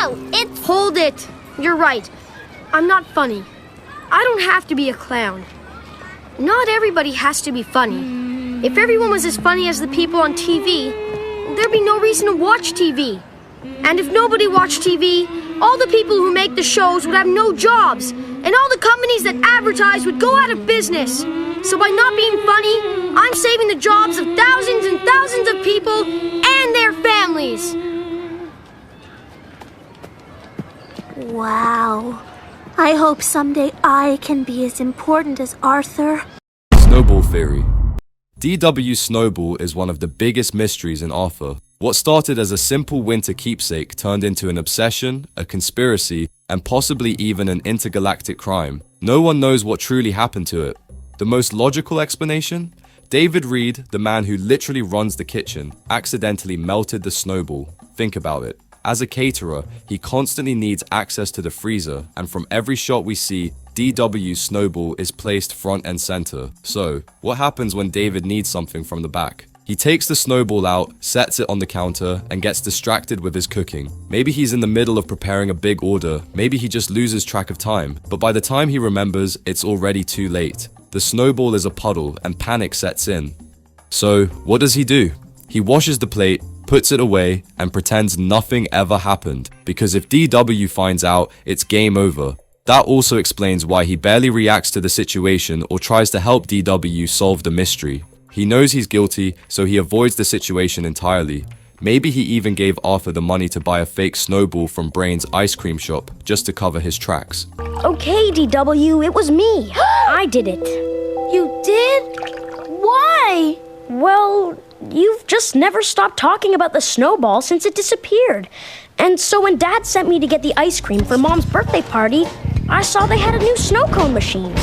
No, it's... Hold it. You're right. I'm not funny. I don't have to be a clown. Not everybody has to be funny. If everyone was as funny as the people on TV, there'd be no reason to watch TV. And if nobody watched TV, all the people who make the shows would have no jobs, and all the companies that advertise would go out of business. So by not being funny, I'm saving the jobs of thousands and thousands of people and their families. Wow. I hope someday I can be as important as Arthur. Snowball theory. D.W. Snowball is one of the biggest mysteries in Arthur. What started as a simple winter keepsake turned into an obsession, a conspiracy, and possibly even an intergalactic crime. No one knows what truly happened to it. The most logical explanation? David Reed, the man who literally runs the kitchen, accidentally melted the snowball. Think about it. As a caterer, he constantly needs access to the freezer, and from every shot we see, D.W. Snowball is placed front and center. So, what happens when David needs something from the back? He takes the snowball out, sets it on the counter, and gets distracted with his cooking. Maybe he's in the middle of preparing a big order, maybe he just loses track of time, but by the time he remembers, it's already too late. The snowball is a puddle, and panic sets in. So, what does he do? He washes the plate, puts it away, and pretends nothing ever happened, because if DW finds out, it's game over. That also explains why he barely reacts to the situation or tries to help DW solve the mystery. He knows he's guilty, so he avoids the situation entirely. Maybe he even gave Arthur the money to buy a fake snowball from Brain's ice cream shop just to cover his tracks. Okay, DW, it was me. I did it. You did? Why? Well, you've just never stopped talking about the snowball since it disappeared. And so when Dad sent me to get the ice cream for Mom's birthday party, I saw they had a new snow cone machine.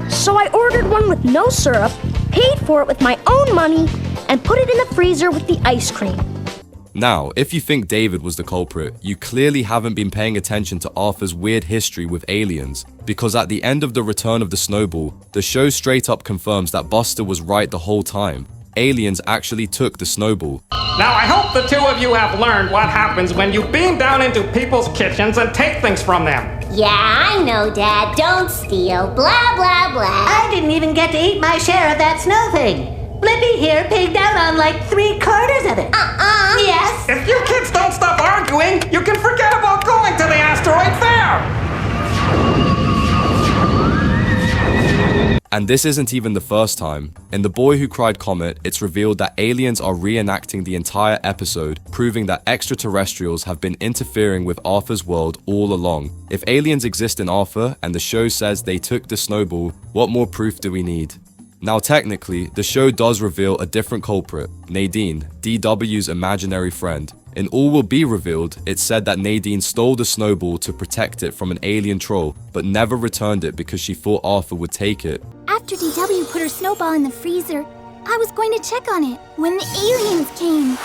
So I ordered one with no syrup, paid for it with my own money, and put it in the freezer with the ice cream. Now, if you think David was the culprit, you clearly haven't been paying attention to Arthur's weird history with aliens, because at the end of The Return of the Snowball, the show straight up confirms that Buster was right the whole time. Aliens actually took the snowball. Now I hope the two of you have learned what happens when you beam down into people's kitchens and take things from them. Yeah, I know, Dad. Don't steal. Blah, blah, blah. I didn't even get to eat my share of that snow thing. Blippi here pigged out on like 3/4 of it. Yes. If you kids don't stop arguing, you can forget about going to the asteroid fair. And this isn't even the first time. In The Boy Who Cried Comet, it's revealed that aliens are reenacting the entire episode, proving that extraterrestrials have been interfering with Arthur's world all along. If aliens exist in Arthur, and the show says they took the snowball, what more proof do we need? Now technically, the show does reveal a different culprit, Nadine, DW's imaginary friend. In All Will Be Revealed, it's said that Nadine stole the snowball to protect it from an alien troll, but never returned it because she thought Arthur would take it. After DW put her snowball in the freezer, I was going to check on it when the aliens came.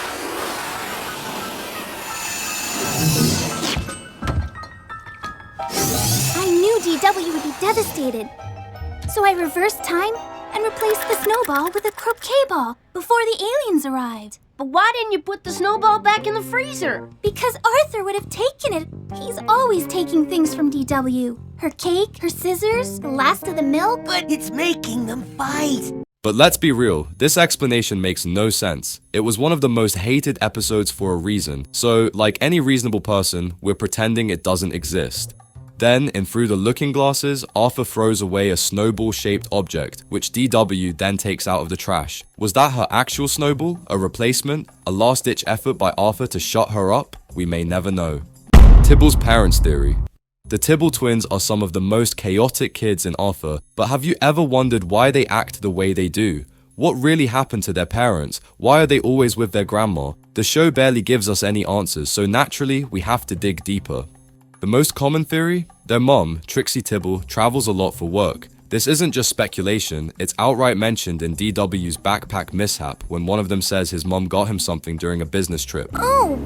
I knew DW would be devastated. So I reversed time and replaced the snowball with a croquet ball before the aliens arrived. But why didn't you put the snowball back in the freezer? Because Arthur would have taken it. He's always taking things from DW. Her cake, her scissors, the last of the milk. But it's making them fight. But let's be real, this explanation makes no sense. It was one of the most hated episodes for a reason, so like any reasonable person, we're pretending it doesn't exist. Then, in Through the Looking Glasses, Arthur throws away a snowball-shaped object, which DW then takes out of the trash. Was that her actual snowball? A replacement? A last-ditch effort by Arthur to shut her up? We may never know. Tibble's parents theory. The Tibble twins are some of the most chaotic kids in Arthur, but have you ever wondered why they act the way they do? What really happened to their parents? Why are they always with their grandma? The show barely gives us any answers, so naturally, we have to dig deeper. The most common theory? Their mom, Trixie Tibble, travels a lot for work. This isn't just speculation, it's outright mentioned in DW's backpack mishap when one of them says his mom got him something during a business trip. Oh,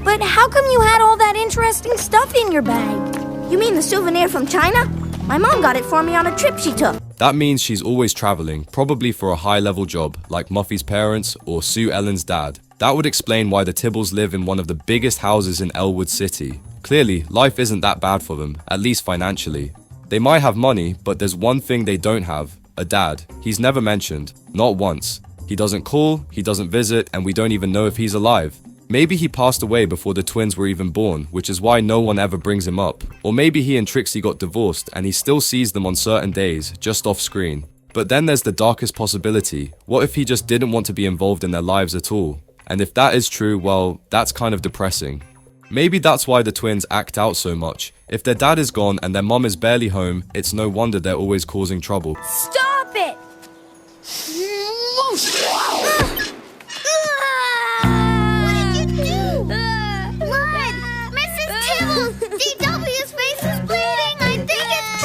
but how come you had all that interesting stuff in your bag? You mean the souvenir from China? My mom got it for me on a trip she took. That means she's always traveling, probably for a high-level job, like Muffy's parents or Sue Ellen's dad. That would explain why the Tibbles live in one of the biggest houses in Elwood City. Clearly, life isn't that bad for them, at least financially. They might have money, but there's one thing they don't have: a dad. He's never mentioned, not once. He doesn't call, he doesn't visit, and we don't even know if he's alive. Maybe he passed away before the twins were even born, which is why no one ever brings him up. Or maybe he and Trixie got divorced and he still sees them on certain days, just off screen. But then there's the darkest possibility. What if he just didn't want to be involved in their lives at all? And if that is true, well, that's kind of depressing. Maybe that's why the twins act out so much. If their dad is gone and their mom is barely home, it's no wonder they're always causing trouble. Stop it! What did you do? Blood! Mrs. Tibble! DW's face is bleeding! I think it's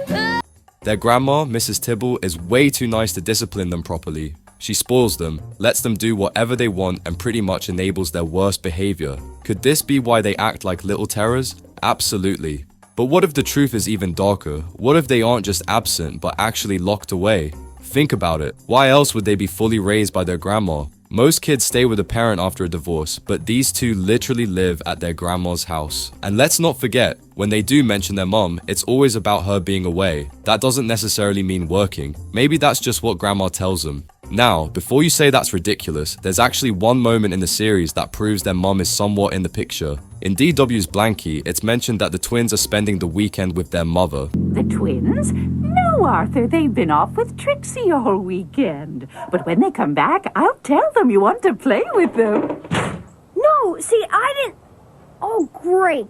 broken! Their grandma, Mrs. Tibble, is way too nice to discipline them properly. She spoils them, lets them do whatever they want, and pretty much enables their worst behavior. Could this be why they act like little terrors? Absolutely. But what if the truth is even darker? What if they aren't just absent, but actually locked away? Think about it. Why else would they be fully raised by their grandma? Most kids stay with a parent after a divorce, but these two literally live at their grandma's house. And let's not forget, when they do mention their mom, it's always about her being away. That doesn't necessarily mean working. Maybe that's just what grandma tells them. Now, before you say that's ridiculous, there's actually one moment in the series that proves their mom is somewhat in the picture. In DW's Blankie, it's mentioned that the twins are spending the weekend with their mother. The twins? No, Arthur, they've been off with Trixie all weekend. But when they come back, I'll tell them you want to play with them. No, see, I didn't... Oh, great.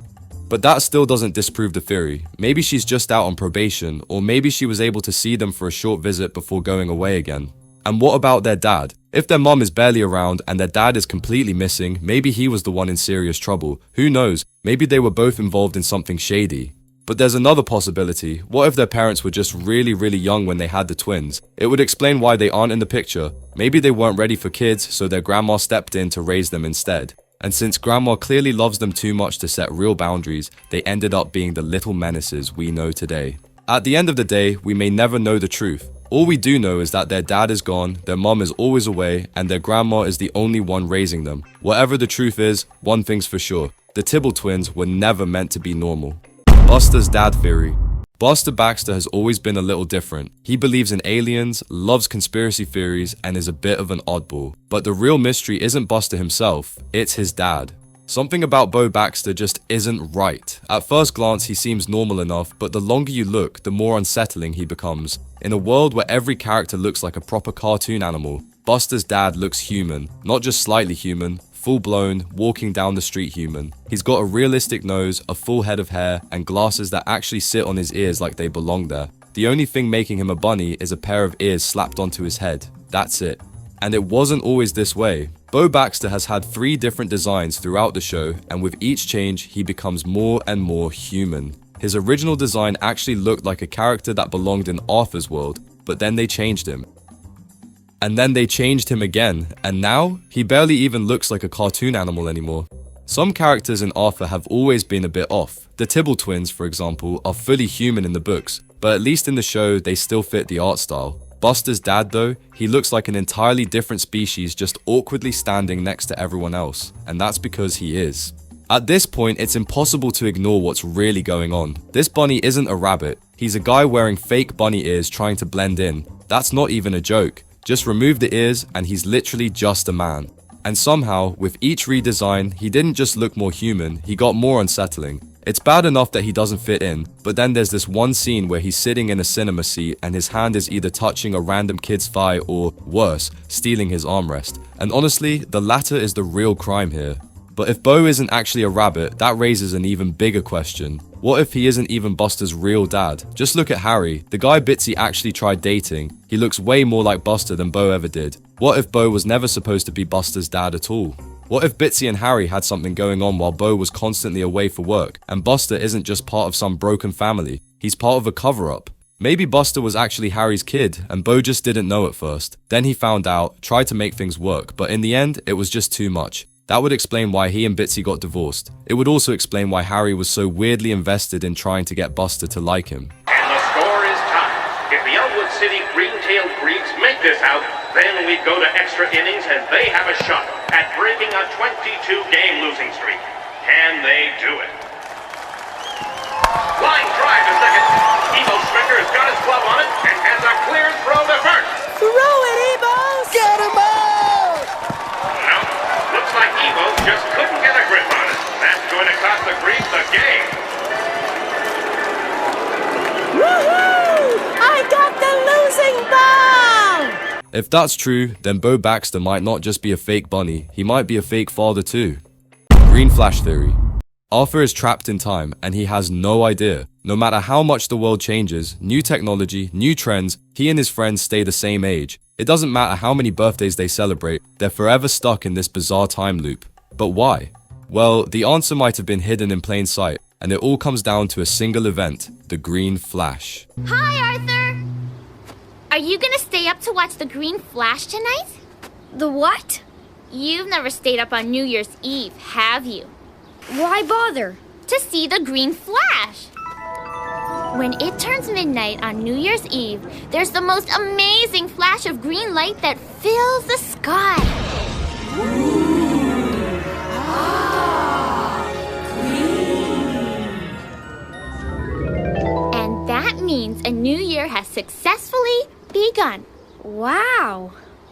But that still doesn't disprove the theory. Maybe she's just out on probation, or maybe she was able to see them for a short visit before going away again. And what about their dad? If their mom is barely around and their dad is completely missing, maybe he was the one in serious trouble. Who knows? Maybe they were both involved in something shady. But there's another possibility. What if their parents were just really young when they had the twins? It would explain why they aren't in the picture. Maybe they weren't ready for kids, so their grandma stepped in to raise them instead. And since grandma clearly loves them too much to set real boundaries, they ended up being the little menaces we know today. At the end of the day, we may never know the truth. All we do know is that their dad is gone, their mom is always away, and their grandma is the only one raising them. Whatever the truth is, one thing's for sure: the Tibble twins were never meant to be normal. Buster's dad theory. Buster Baxter has always been a little different. He believes in aliens, loves conspiracy theories, and is a bit of an oddball. But the real mystery isn't Buster himself, it's his dad. Something about Bo Baxter just isn't right. At first glance, he seems normal enough, but the longer you look, the more unsettling he becomes. In a world where every character looks like a proper cartoon animal, Buster's dad looks human. Not just slightly human, full-blown, walking down the street human. He's got a realistic nose, a full head of hair, and glasses that actually sit on his ears like they belong there. The only thing making him a bunny is a pair of ears slapped onto his head. That's it. And it wasn't always this way. Bo Baxter has had 3 different designs throughout the show, and with each change, he becomes more and more human. His original design actually looked like a character that belonged in Arthur's world, but then they changed him. And then they changed him again, and now, he barely even looks like a cartoon animal anymore. Some characters in Arthur have always been a bit off. The Tibble twins, for example, are fully human in the books, but at least in the show, they still fit the art style. Buster's dad though, he looks like an entirely different species just awkwardly standing next to everyone else, and that's because he is. At this point, it's impossible to ignore what's really going on. This bunny isn't a rabbit, he's a guy wearing fake bunny ears trying to blend in. That's not even a joke. Just remove the ears and he's literally just a man. And somehow, with each redesign, he didn't just look more human, he got more unsettling. It's bad enough that he doesn't fit in, but then there's this one scene where he's sitting in a cinema seat and his hand is either touching a random kid's thigh or, worse, stealing his armrest. And honestly, the latter is the real crime here. But if Bo isn't actually a rabbit, that raises an even bigger question. What if he isn't even Buster's real dad? Just look at Harry, the guy Bitsy actually tried dating. He looks way more like Buster than Bo ever did. What if Bo was never supposed to be Buster's dad at all? What if Bitsy and Harry had something going on while Bo was constantly away for work, and Buster isn't just part of some broken family, he's part of a cover-up? Maybe Buster was actually Harry's kid, and Bo just didn't know at first. Then he found out, tried to make things work, but in the end, it was just too much. That would explain why he and Bitsy got divorced. It would also explain why Harry was so weirdly invested in trying to get Buster to like him. And the score is tied. If the Elwood City green-tailed creeps make this out, then we we go to extra innings and they have a shot at breaking a 22-game losing streak. Can they do it? Line drive to second. Evo Stricker has got his glove on it and has a clear throw to first. Throw it, Evos! Get him out! No, looks like Evo just couldn't get a grip on it. That's going to cost the Greens the game. Woohoo! I got the losing ball! If that's true, then Bo Baxter might not just be a fake bunny, he might be a fake father too. Green Flash Theory. Arthur is trapped in time and he has no idea. No matter how much the world changes, new technology, new trends, he and his friends stay the same age. It doesn't matter how many birthdays they celebrate, they're forever stuck in this bizarre time loop. But why? Well, the answer might have been hidden in plain sight, and it all comes down to a single event, the Green Flash. Hi, Arthur! Are you gonna stay up to watch the Green Flash tonight? The what? You've never stayed up on New Year's Eve, have you? Why bother? To see the Green Flash! When it turns midnight on New Year's Eve, there's the most amazing flash of green light that fills the sky. And that means a new year has successfully begun. Wow.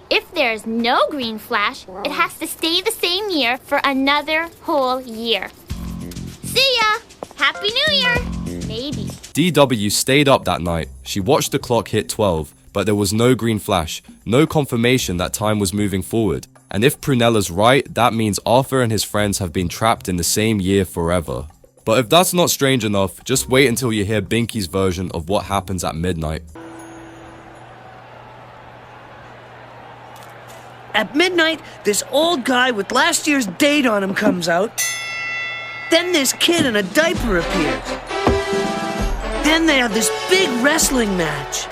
If there's no green flash, it has to stay the same year for another whole year. See ya! Happy New Year! Maybe. DW stayed up that night. She watched the clock hit 12, but there was no green flash, no confirmation that time was moving forward. And if Prunella's right, that means Arthur and his friends have been trapped in the same year forever. But if that's not strange enough, just wait until you hear Binky's version of what happens at midnight. At midnight, this old guy with last year's date on him comes out. Then this kid in a diaper appears. Then they have this big wrestling match.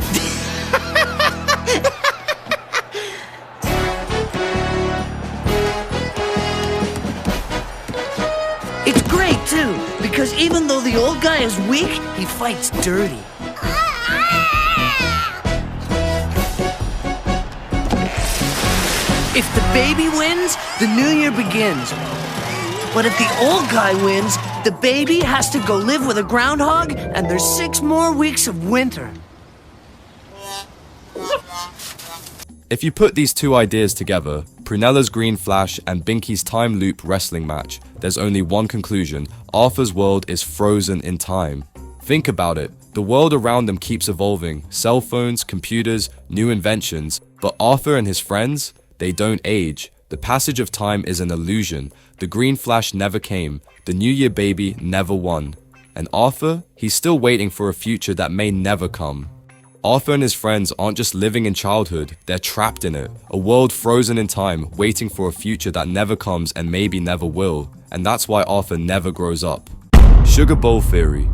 It's great, too, because even though the old guy is weak, he fights dirty. If the baby wins, the new year begins. But if the old guy wins, the baby has to go live with a groundhog, and there's 6 more weeks of winter. If you put these two ideas together, Prunella's Green Flash and Binky's Time Loop wrestling match, there's only one conclusion: Arthur's world is frozen in time. Think about it. The world around them keeps evolving. Cell phones, computers, new inventions. But Arthur and his friends, they don't age. The passage of time is an illusion. The Green Flash never came. The New Year baby never won. And Arthur, he's still waiting for a future that may never come. Arthur and his friends aren't just living in childhood, they're trapped in it. A world frozen in time, waiting for a future that never comes and maybe never will. And that's why Arthur never grows up. Sugar Bowl Theory.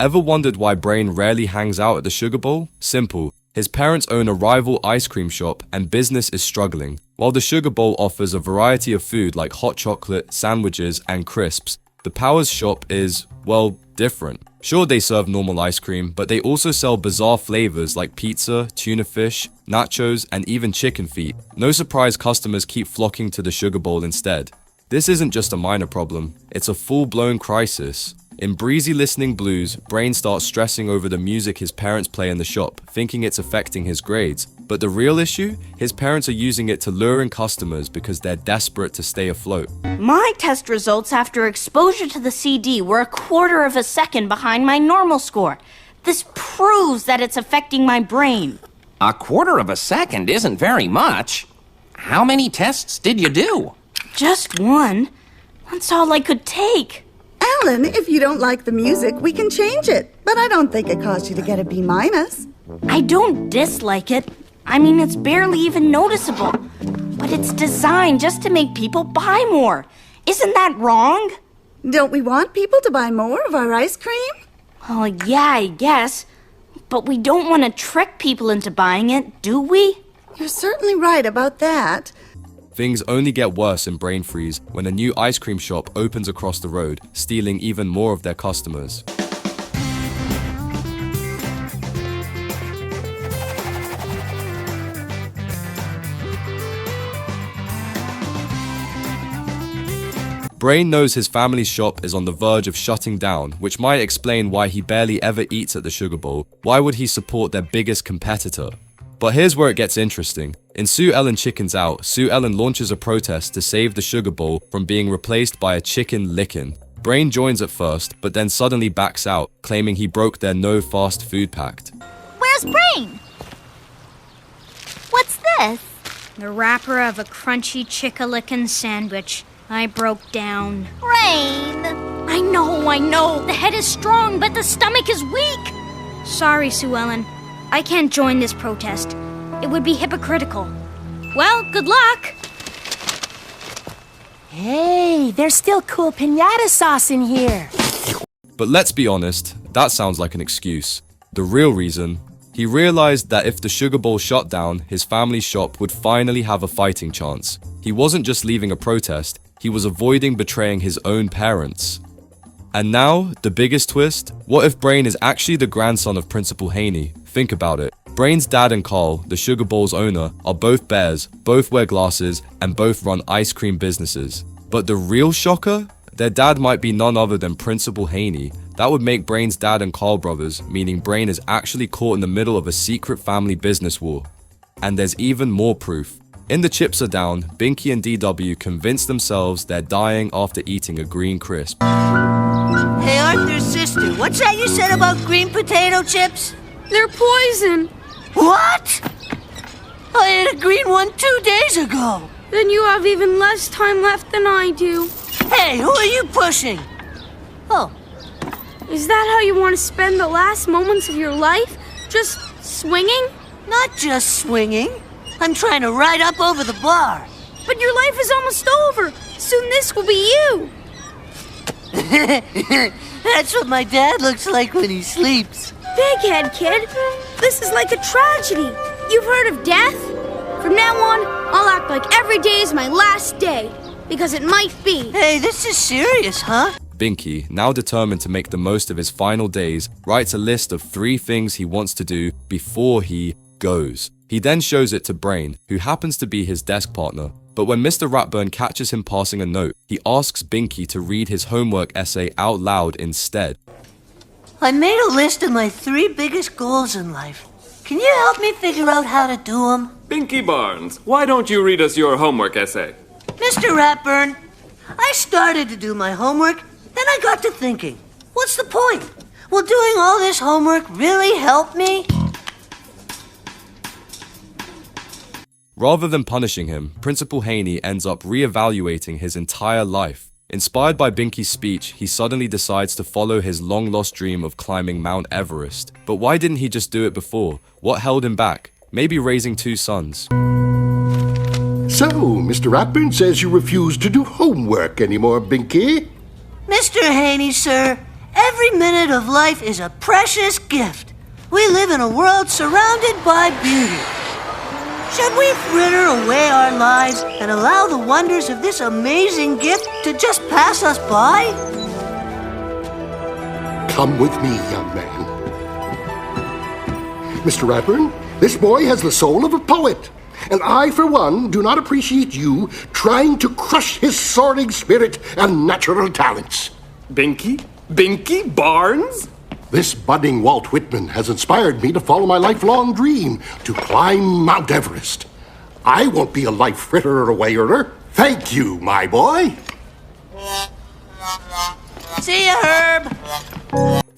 Ever wondered why Brain rarely hangs out at the Sugar Bowl? Simple. His parents own a rival ice cream shop and business is struggling. While the Sugar Bowl offers a variety of food like hot chocolate, sandwiches, and crisps, the Powers shop is, well, different. Sure, they serve normal ice cream, but they also sell bizarre flavors like pizza, tuna fish, nachos, and even chicken feet. No surprise customers keep flocking to the Sugar Bowl instead. This isn't just a minor problem, it's a full-blown crisis. In Breezy Listening Blues, Brain starts stressing over the music his parents play in the shop, thinking it's affecting his grades. But the real issue? His parents are using it to lure in customers because they're desperate to stay afloat. My test results after exposure to the CD were 1/4 of a second behind my normal score. This proves that it's affecting my brain. 1/4 of a second isn't very much. How many tests did you do? Just one. That's all I could take. Alan, if you don't like the music, we can change it. But I don't think it caused you to get a B-. I don't dislike it. I mean, it's barely even noticeable. But it's designed just to make people buy more. Isn't that wrong? Don't we want people to buy more of our ice cream? Well, yeah, I guess. But we don't want to trick people into buying it, do we? You're certainly right about that. Things only get worse in Brain Freeze when a new ice cream shop opens across the road, stealing even more of their customers. Brain knows his family's shop is on the verge of shutting down, which might explain why he barely ever eats at the Sugar Bowl. Why would he support their biggest competitor? But here's where it gets interesting. In Sue Ellen Chickens Out, Sue Ellen launches a protest to save the Sugar Bowl from being replaced by a chicken licking. Brain joins at first, but then suddenly backs out, claiming he broke their no fast food pact. Where's Brain? What's this? The wrapper of a crunchy chick-a-lickin' sandwich. I broke down. Brain! I know. The head is strong, but the stomach is weak. Sorry, Sue Ellen. I can't join this protest. It would be hypocritical. Well, good luck. Hey, there's still cool piñata sauce in here. But let's be honest, that sounds like an excuse. The real reason, he realized that if the Sugar Bowl shut down, his family's shop would finally have a fighting chance. He wasn't just leaving a protest, he was avoiding betraying his own parents. And now, the biggest twist? What if Brain is actually the grandson of Principal Haney? Think about it. Brain's dad and Carl, the Sugar Bowl's owner, are both bears, both wear glasses, and both run ice cream businesses. But the real shocker? Their dad might be none other than Principal Haney. That would make Brain's dad and Carl brothers, meaning Brain is actually caught in the middle of a secret family business war. And there's even more proof. In The Chips Are Down, Binky and DW convince themselves they're dying after eating a green crisp. Hey, Arthur's sister, what's that you said about green potato chips? They're poison. What? I ate a green one 2 days ago. Then you have even less time left than I do. Hey, who are you pushing? Oh. Is that how you want to spend the last moments of your life? Just swinging? Not just swinging. I'm trying to ride up over the bar. But your life is almost over. Soon this will be you. That's what my dad looks like when he sleeps. Big head, kid. This is like a tragedy. You've heard of death? From now on, I'll act like every day is my last day. Because it might be. Hey, this is serious, huh? Binky, now determined to make the most of his final days, writes a list of 3 things he wants to do before he goes. He then shows it to Brain, who happens to be his desk partner. But when Mr. Ratburn catches him passing a note, he asks Binky to read his homework essay out loud instead. I made a list of my 3 biggest goals in life. Can you help me figure out how to do them? Binky Barnes, why don't you read us your homework essay? Mr. Ratburn, I started to do my homework, then I got to thinking, what's the point? Will doing all this homework really help me? Rather than punishing him, Principal Haney ends up re-evaluating his entire life. Inspired by Binky's speech, he suddenly decides to follow his long-lost dream of climbing Mount Everest. But why didn't he just do it before? What held him back? Maybe raising 2 sons. So, Mr. Ratburn says you refuse to do homework anymore, Binky? Mr. Haney, sir, every minute of life is a precious gift. We live in a world surrounded by beauty. Should we fritter away our lives and allow the wonders of this amazing gift to just pass us by? Come with me, young man. Mr. Ratburn, this boy has the soul of a poet. And I, for one, do not appreciate you trying to crush his soaring spirit and natural talents. Binky? Binky Barnes? This budding Walt Whitman has inspired me to follow my lifelong dream, to climb Mount Everest. I won't be a life fritterer-awayer. Thank you, my boy. See ya, Herb.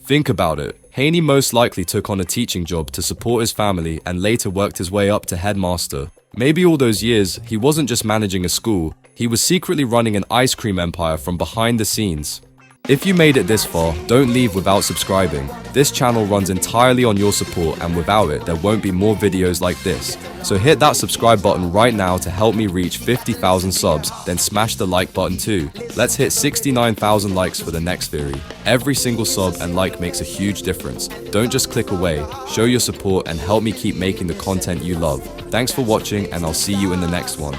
Think about it. Haney most likely took on a teaching job to support his family and later worked his way up to headmaster. Maybe all those years, he wasn't just managing a school, he was secretly running an ice cream empire from behind the scenes. If you made it this far, don't leave without subscribing. This channel runs entirely on your support, and without it, there won't be more videos like this. So hit that subscribe button right now to help me reach 50,000 subs, then smash the like button too. Let's hit 69,000 likes for the next theory. Every single sub and like makes a huge difference. Don't just click away, show your support and help me keep making the content you love. Thanks for watching, and I'll see you in the next one.